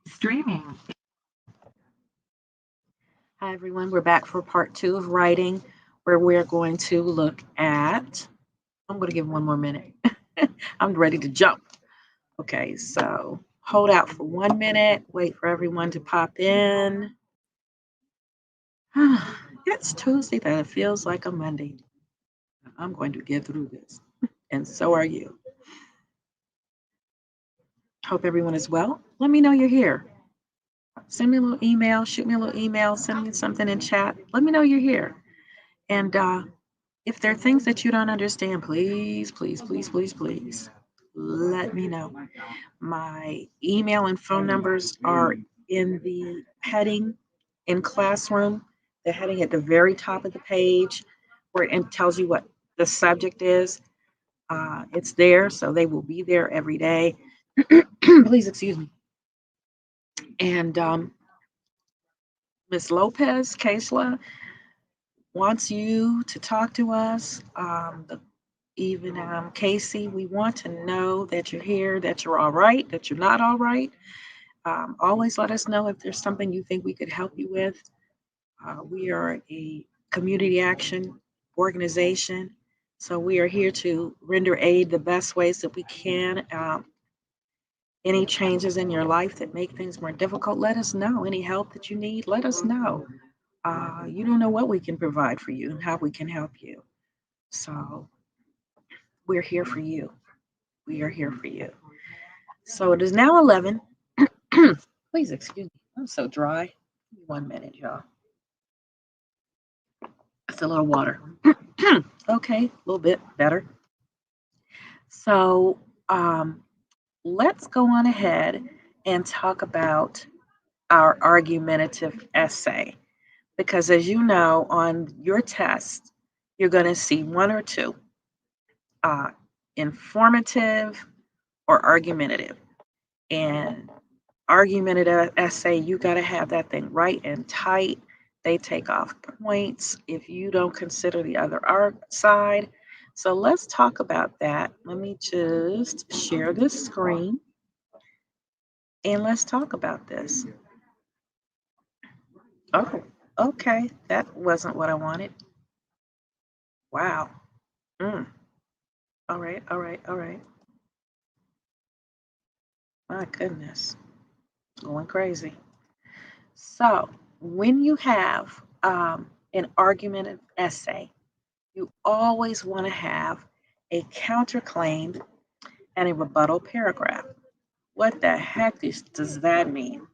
Streaming. Hi, everyone. We're back for part 2 of writing, where we're going to look at. I'm going to give 1 more minute. I'm ready to jump. Okay, so hold out for 1 minute. Wait for everyone to pop in. It's Tuesday, that it feels like a Monday. I'm going to get through this, and so are you. Hope everyone is well. Let me know you're here. Send me a little email, shoot me a little email, send me something in chat. Let me know you're here. And if there are things that you don't understand, please, please, please, please, please let me know. My email and phone numbers are in the heading in Classroom, the heading at the very top of the page where it tells you what the subject is. It's there, so they will be there every day. Please excuse me. And Ms. Lopez, Kaisla, wants you to talk to us. Even Casey, we want to know that you're here, that you're all right, that you're not all right. Always let us know if there's something you think we could help you with. We are a community action organization, so we are here to render aid the best ways that we can. Any changes in your life that make things more difficult, let us know. Any help that you need, let us know. You don't know what we can provide for you and how we can help you. So we're here for you. We are here for you. So it is now 11. Please excuse me. I'm so dry. 1 minute, y'all. It's a little water. Okay, a little bit better. So let's go on ahead and talk about our argumentative essay. Because as you know, on your test, you're going to see one or two, informative or argumentative. And argumentative essay, you got to have that thing right and tight. They take off points if you don't consider the other side. So let's talk about that. Let me just share this screen and let's talk about this. Oh, okay. That wasn't what I wanted. Wow. Mm. All right, all right, all right. My goodness. Going crazy. So when you have an argumentative essay, you always want to have a counterclaim and a rebuttal paragraph. What the heck does that mean?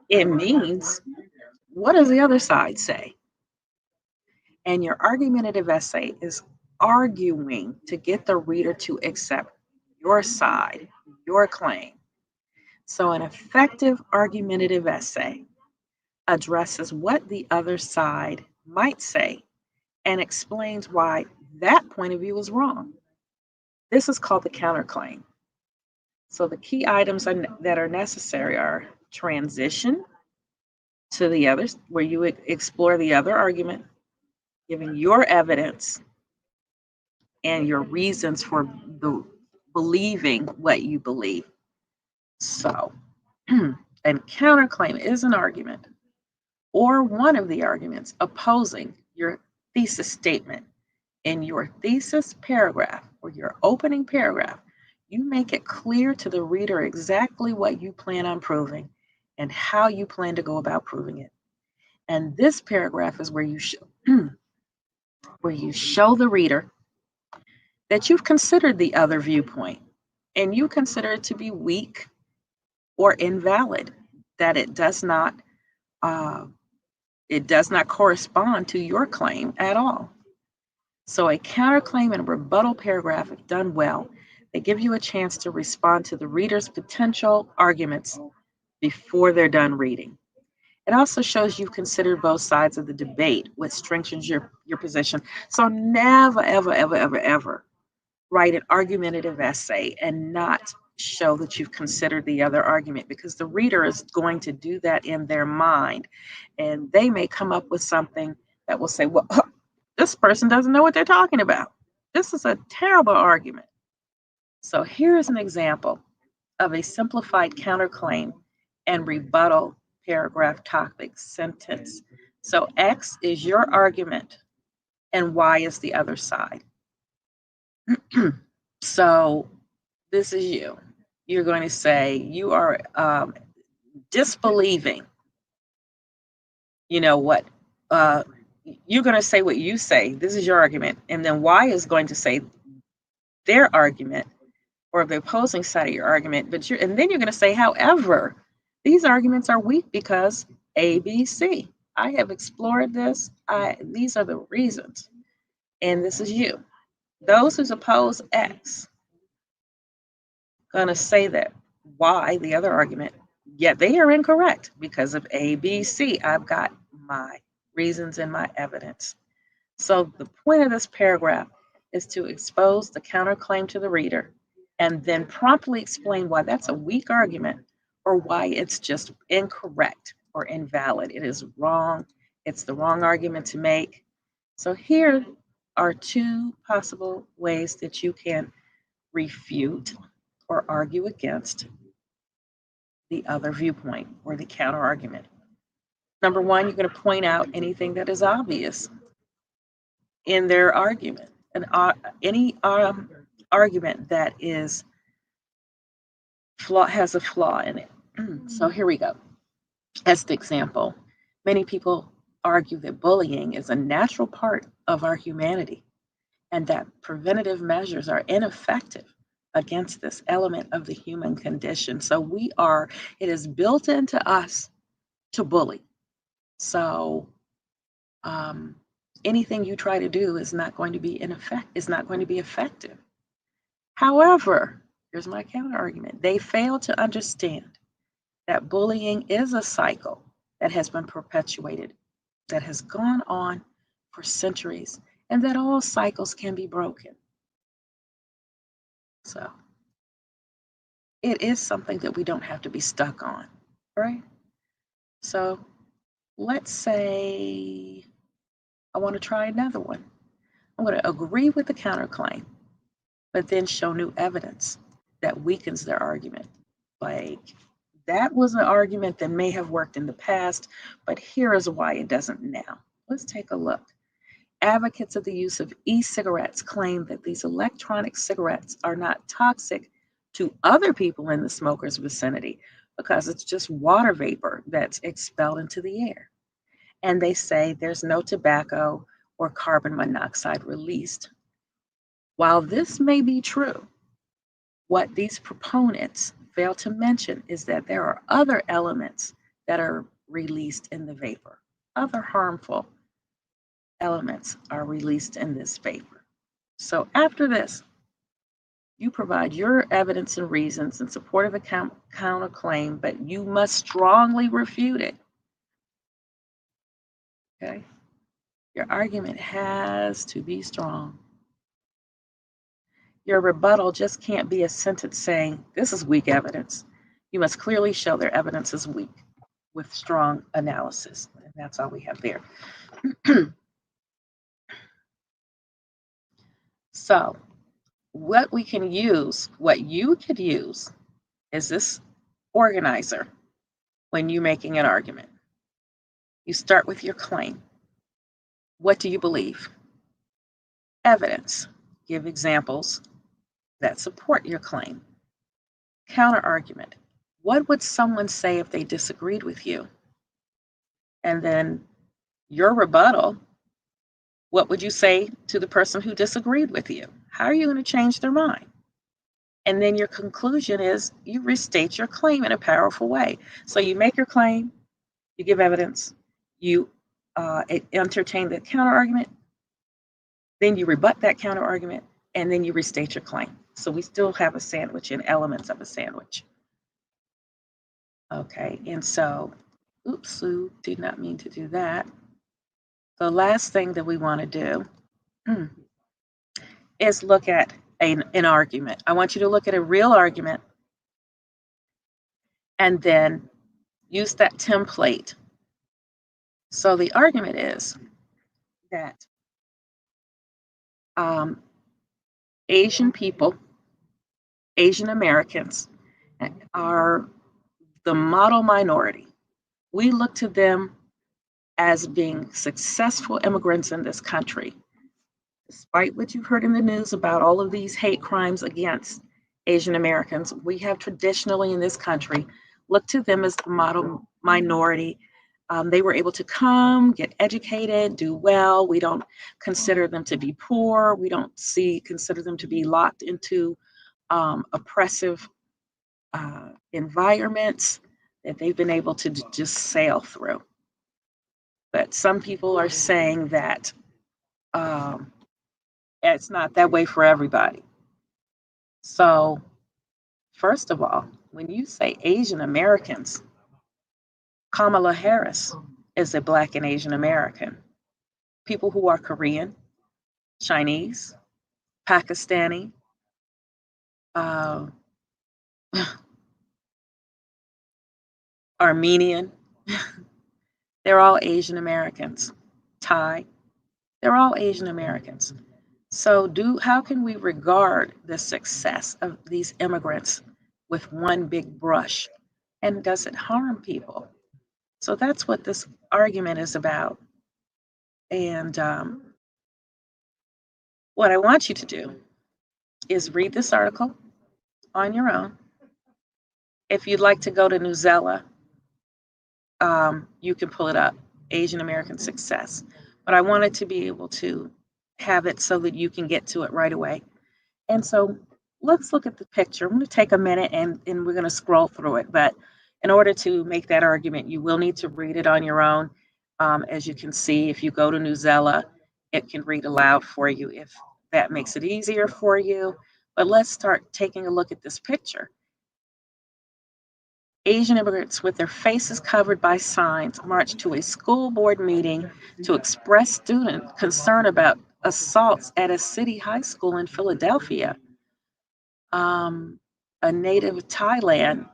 It means, what does the other side say? And your argumentative essay is arguing to get the reader to accept your side, your claim. So an effective argumentative essay addresses what the other side might say and explains why that point of view is wrong. This is called the counterclaim. So the key items that are necessary are transition to the others, where you explore the other argument, giving your evidence and your reasons for believing what you believe. So, and counterclaim is an argument or one of the arguments opposing your thesis statement. In your thesis paragraph or your opening paragraph, you make it clear to the reader exactly what you plan on proving and how you plan to go about proving it. And this paragraph is where you show the reader that you've considered the other viewpoint and you consider it to be weak or invalid, that it does not correspond to your claim at all. So a counterclaim and a rebuttal paragraph, if done well, they give you a chance to respond to the reader's potential arguments before they're done reading. It also shows you've considered both sides of the debate, which strengthens your position. So never, ever, ever, ever, ever write an argumentative essay and not show that you've considered the other argument, because the reader is going to do that in their mind. And they may come up with something that will say, well, this person doesn't know what they're talking about. This is a terrible argument. So here's an example of a simplified counterclaim and rebuttal paragraph topic sentence. So X is your argument and Y is the other side. So this is you. You're going to say you are disbelieving, what you're going to say what you say. This is your argument. And then Y is going to say their argument or the opposing side of your argument. And then you're going to say, however, these arguments are weak because A, B, C. I have explored this. These are the reasons. And this is you. Those who oppose X going to say that Y, the other argument, yet they are incorrect because of A, B, C. I've got my reasons and my evidence. So the point of this paragraph is to expose the counterclaim to the reader and then promptly explain why that's a weak argument or why it's just incorrect or invalid. It is wrong. It's the wrong argument to make. So here are two possible ways that you can refute or argue against the other viewpoint or the counter argument. Number one, you're going to point out anything that is obvious in their argument, and any argument that is has a flaw in it. So here we go. As the example, many people argue that bullying is a natural part of our humanity and that preventative measures are ineffective against this element of the human condition. So it is built into us to bully. So anything you try to do is not going to be effective. However, here's my counter argument. They fail to understand that bullying is a cycle that has been perpetuated, that has gone on for centuries, and that all cycles can be broken. So it is something that we don't have to be stuck on, right? So let's say I want to try another one. I'm going to agree with the counterclaim, but then show new evidence that weakens their argument. Like, that was an argument that may have worked in the past, but here is why it doesn't now. Let's take a look. Advocates of the use of e-cigarettes claim that these electronic cigarettes are not toxic to other people in the smoker's vicinity because it's just water vapor that's expelled into the air. And they say there's no tobacco or carbon monoxide released. While this may be true, what these proponents fail to mention is that there are other elements that are released in the vapor. Other harmful elements are released in this vapor. So after this, you provide your evidence and reasons in support of a counterclaim, but you must strongly refute it. Okay? Your argument has to be strong. Your rebuttal just can't be a sentence saying, this is weak evidence. You must clearly show their evidence is weak with strong analysis. And that's all we have there. So what you could use is this organizer when you're making an argument. You start with your claim. What do you believe? Evidence. Give examples that support your claim. Counter argument. What would someone say if they disagreed with you? And then your rebuttal. What would you say to the person who disagreed with you? How are you going to change their mind? And then your conclusion is you restate your claim in a powerful way. So you make your claim, you give evidence, you entertain the counter argument, then you rebut that counter argument, and then you restate your claim. So we still have a sandwich and elements of a sandwich. Okay, and so, oops, did not mean to do that. The last thing that we want to do is look at an argument. I want you to look at a real argument and then use that template. So the argument is that Asian people, Asian Americans, are the model minority. We look to them as being successful immigrants in this country. Despite what you've heard in the news about all of these hate crimes against Asian Americans, we have traditionally in this country looked to them as the model minority. They were able to come, get educated, do well. We don't consider them to be poor. We don't consider them to be locked into oppressive environments that they've been able to just sail through. But some people are saying that um, it's not that way for everybody. So, first of all, when you say Asian Americans, Kamala Harris is a Black and Asian American. People who are Korean, Chinese, Pakistani, uh, Armenian, they're all Asian Americans. Thai, they're all Asian Americans. So, how can we regard the success of these immigrants with one big brush? And does it harm people? So, that's what this argument is about. And what I want you to do is read this article on your own. If you'd like to go to Newsella, you can pull it up, Asian American Success. But I wanted to be able to have it so that you can get to it right away. And so let's look at the picture. I'm going to take a minute and we're going to scroll through it. But in order to make that argument, you will need to read it on your own. As you can see, if you go to Newsella, it can read aloud for you if that makes it easier for you. But let's start taking a look at this picture. Asian immigrants with their faces covered by signs marched to a school board meeting to express student concern about assaults at a city high school in Philadelphia. A native of Thailand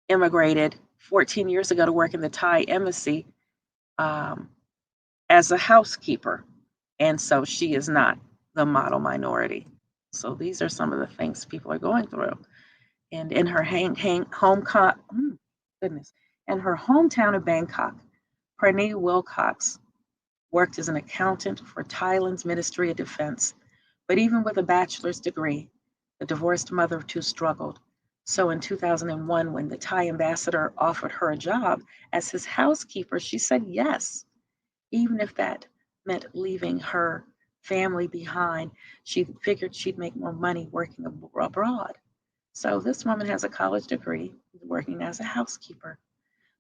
immigrated 14 years ago to work in the Thai embassy um, as a housekeeper. And so she is not the model minority. So these are some of the things people are going through. And in her goodness, in her hometown of Bangkok, Pranee Wilcox worked as an accountant for Thailand's Ministry of Defense. But even with a bachelor's degree, the divorced mother of two struggled. So in 2001, when the Thai ambassador offered her a job as his housekeeper, she said yes, even if that meant leaving her family behind. She figured she'd make more money working abroad. So this woman has a college degree, working as a housekeeper.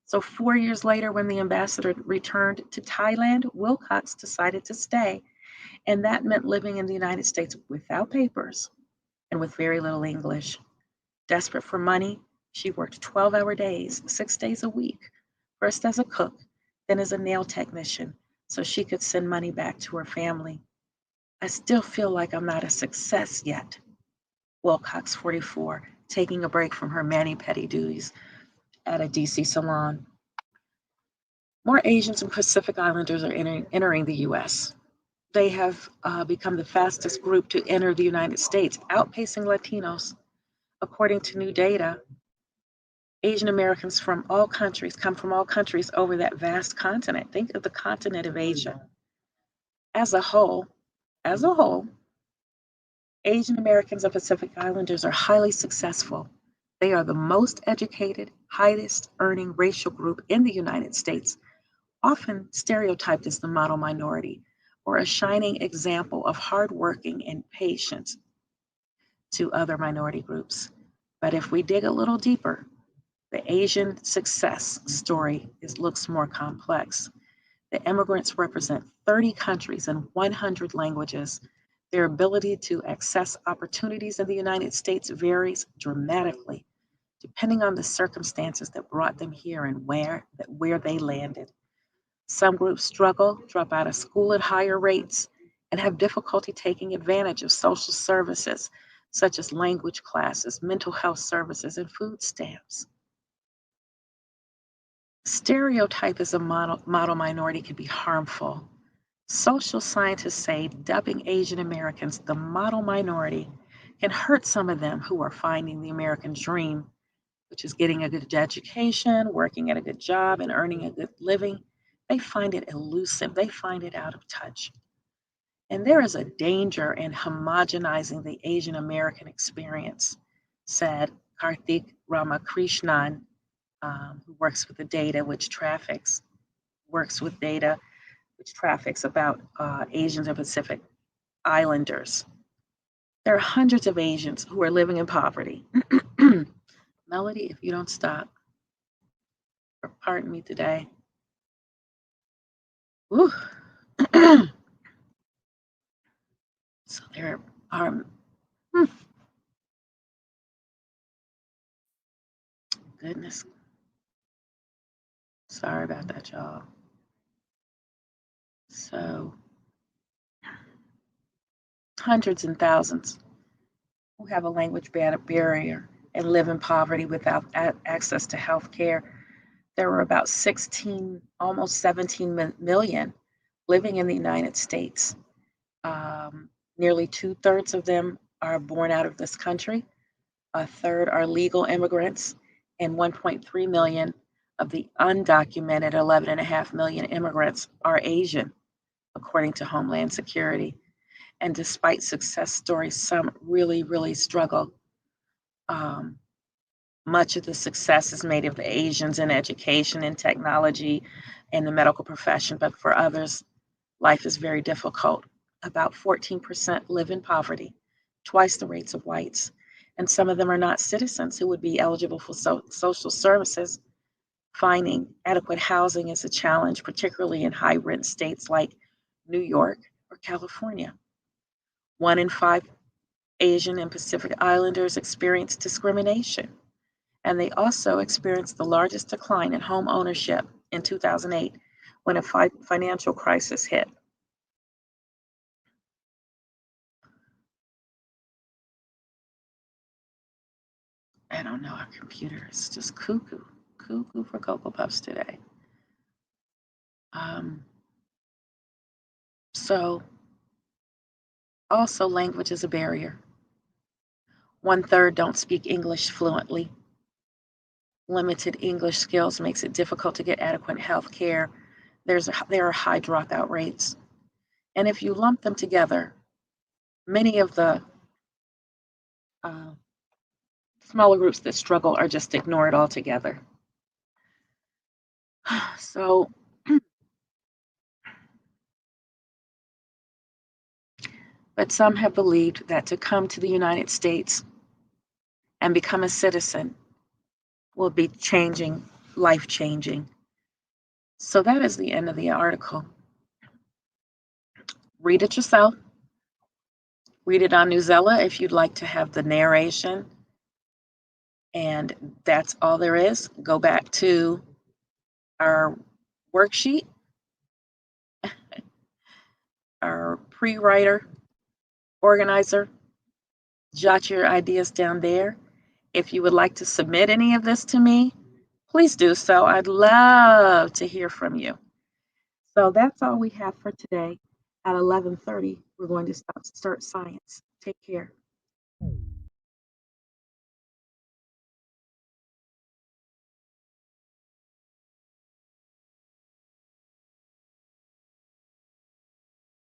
So 4 years later, when the ambassador returned to Thailand, Wilcox decided to stay. And that meant living in the United States without papers and with very little English. Desperate for money, she worked 12-hour days, 6 days a week, first as a cook, then as a nail technician, so she could send money back to her family. I still feel like I'm not a success yet. Wilcox, 44, taking a break from her mani-pedi duties at a DC salon. More Asians and Pacific Islanders are entering the U.S. They have become the fastest group to enter the United States, outpacing Latinos. According to new data, Asian Americans from all countries come from all countries over that vast continent. Think of the continent of Asia. As a whole, as a whole, Asian Americans and Pacific Islanders are highly successful. They are the most educated, highest earning racial group in the United States, often stereotyped as the model minority or a shining example of hardworking and patience to other minority groups. But if we dig a little deeper, the Asian success story looks more complex. The immigrants represent 30 countries and 100 languages. Their ability to access opportunities in the United States varies dramatically, depending on the circumstances that brought them here and where they landed. Some groups struggle, drop out of school at higher rates, and have difficulty taking advantage of social services such as language classes, mental health services, and food stamps. Stereotype as a model minority can be harmful. Social scientists say dubbing Asian Americans the model minority can hurt some of them who are finding the American dream which is getting a good education, working at a good job, and earning a good living, they find it elusive. They find it out of touch. And there is a danger in homogenizing the Asian American experience, said Karthik Ramakrishnan, who works with the data, works with data which traffics about Asians and Pacific Islanders. There are hundreds of Asians who are living in poverty. Melody, if you don't stop, or pardon me today. Woo. So there are, goodness, sorry about that, y'all. So hundreds and thousands who have a language barrier and live in poverty without access to health care. There were about 16, almost 17 million living in the United States. Nearly 2/3 of them are born out of this country. A third are legal immigrants, and 1.3 million of the undocumented 11.5 million immigrants are Asian, according to Homeland Security. And despite success stories, some really, really struggle. Much of the success is made of the Asians in education and technology and the medical profession, but for others, life is very difficult. About 14% live in poverty, twice the rates of whites, and some of them are not citizens who would be eligible for social services. Finding adequate housing is a challenge, particularly in high rent states like New York or California. 1 in 5 Asian and Pacific Islanders experience discrimination, and they also experienced the largest decline in home ownership in 2008 when a financial crisis hit. I don't know, our computer is just cuckoo for Cocoa Puffs today. So, also, language is a barrier. 1/3 don't speak English fluently. Limited English skills makes it difficult to get adequate health care. There are high dropout rates. And if you lump them together, many of the smaller groups that struggle are just ignored altogether. So, but some have believed that to come to the United States and become a citizen will be life changing. So that is the end of the article. Read it yourself. Read it on Newsella if you'd like to have the narration. And that's all there is. Go back to our worksheet, our pre-writer organizer. Jot your ideas down there. If you would like to submit any of this to me, please do so. I'd love to hear from you. So that's all we have for today. At 11:30, we're going to start science. Take care.